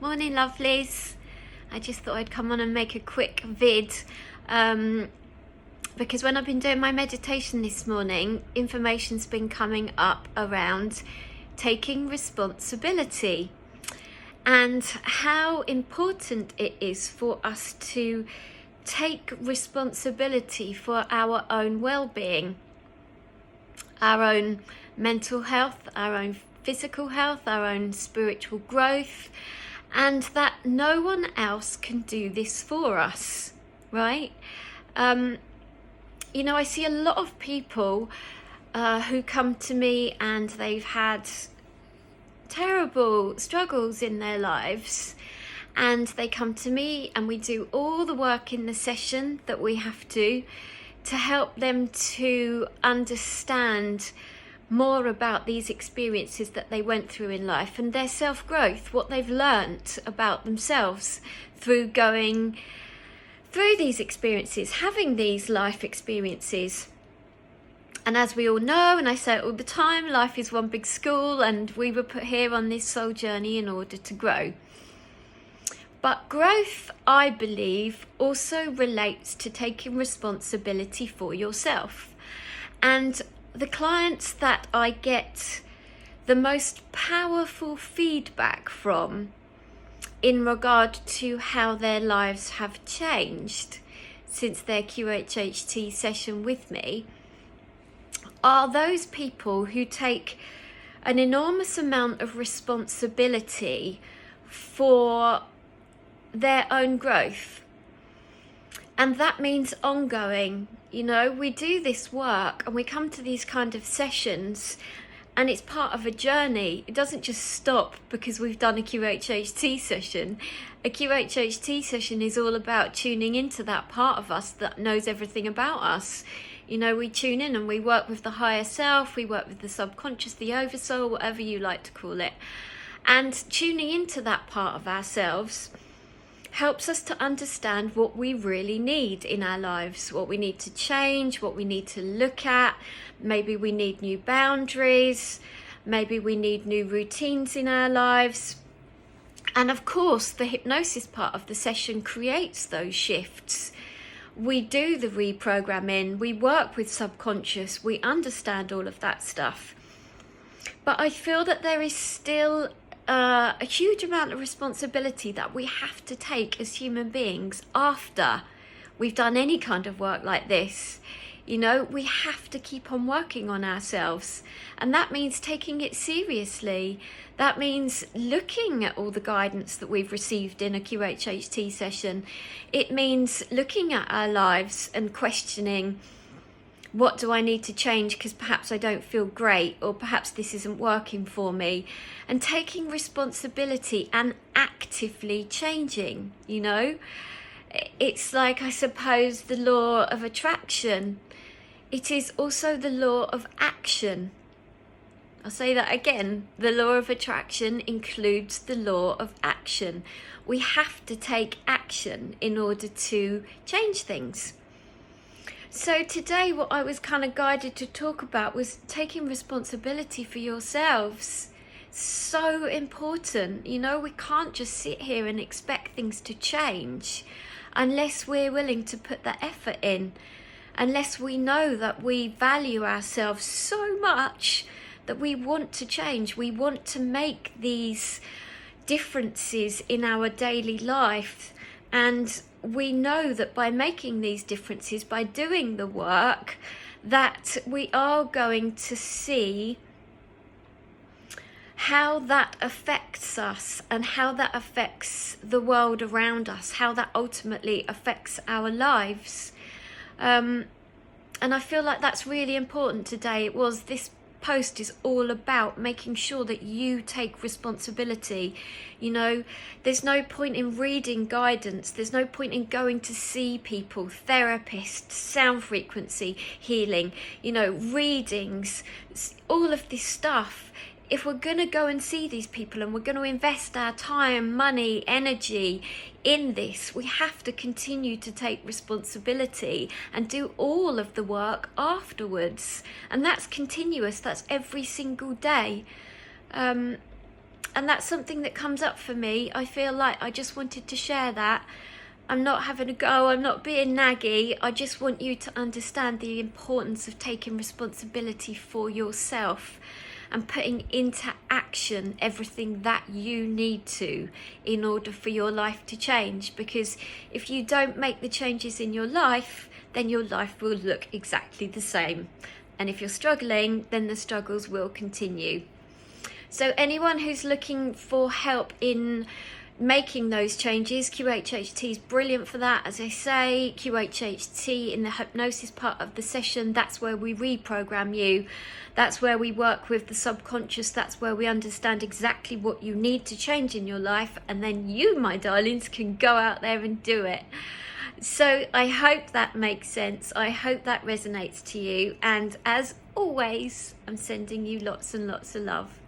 Morning, lovelies. I just thought I'd come on and make a quick vid because when I've been doing my meditation this morning, information's been coming up around taking responsibility and how important it is for us to take responsibility for our own well-being, our own mental health, our own physical health, our own spiritual growth, and that no one else can do this for us, right? I see a lot of people who come to me and they've had terrible struggles in their lives, and they come to me and we do all the work in the session that we have to help them to understand more about these experiences that they went through in life and their self-growth, what they've learnt about themselves through going through these experiences, having these life experiences. And as we all know, and I say it all the time, life is one big school, and we were put here on this soul journey in order to grow. But growth, I believe, also relates to taking responsibility for yourself. And the clients that I get the most powerful feedback from in regard to how their lives have changed since their QHHT session with me are those people who take an enormous amount of responsibility for their own growth. And that means ongoing. We do this work and we come to these kind of sessions and it's part of a journey. It doesn't just stop because we've done a QHHT session. A QHHT session is all about tuning into that part of us that knows everything about us. We tune in and we work with the higher self, we work with the subconscious, the oversoul, whatever you like to call it. And tuning into that part of ourselves helps us to understand what we really need in our lives, what we need to change, what we need to look at. Maybe we need new boundaries, maybe we need new routines in our lives. And of course, the hypnosis part of the session creates those shifts. We do the reprogramming, we work with subconscious, we understand all of that stuff. But I feel that there is still a huge amount of responsibility that we have to take as human beings after we've done any kind of work like this. We have to keep on working on ourselves, and that means taking it seriously. That means looking at all the guidance that we've received in a QHHT session. It means looking at our lives and questioning, what do I need to change because perhaps I don't feel great, or perhaps this isn't working for me, and taking responsibility and actively changing. It's like, I suppose, the law of attraction. It is also the law of action. I'll say that again. The law of attraction includes the law of action. We have to take action in order to change things. So today what I was kind of guided to talk about was taking responsibility for yourselves. So important. We can't just sit here and expect things to change unless we're willing to put the effort in, unless we know that we value ourselves so much that we want to change. We want to make these differences in our daily life, and we know that by making these differences, by doing the work, that we are going to see how that affects us and how that affects the world around us, how that ultimately affects our lives. And I feel like that's really important today. This post is all about making sure that you take responsibility. There's no point in reading guidance, there's no point in going to see people, therapists, sound frequency healing, readings, all of this stuff. If we're going to go and see these people and we're going to invest our time, money, energy in this, we have to continue to take responsibility and do all of the work afterwards. And that's continuous, that's every single day. that's something that comes up for me. I feel like I just wanted to share that. I'm not having a go, I'm not being naggy. I just want you to understand the importance of taking responsibility for yourself and putting into action everything that you need to in order for your life to change. Because if you don't make the changes in your life, then your life will look exactly the same. And if you're struggling, then the struggles will continue. So anyone who's looking for help in making those changes, QHHT is brilliant for that. As I say, QHHT in the hypnosis part of the session, that's where we reprogram you. That's where we work with the subconscious. That's where we understand exactly what you need to change in your life. And then you, my darlings, can go out there and do it. So I hope that makes sense. I hope that resonates to you. And as always, I'm sending you lots and lots of love.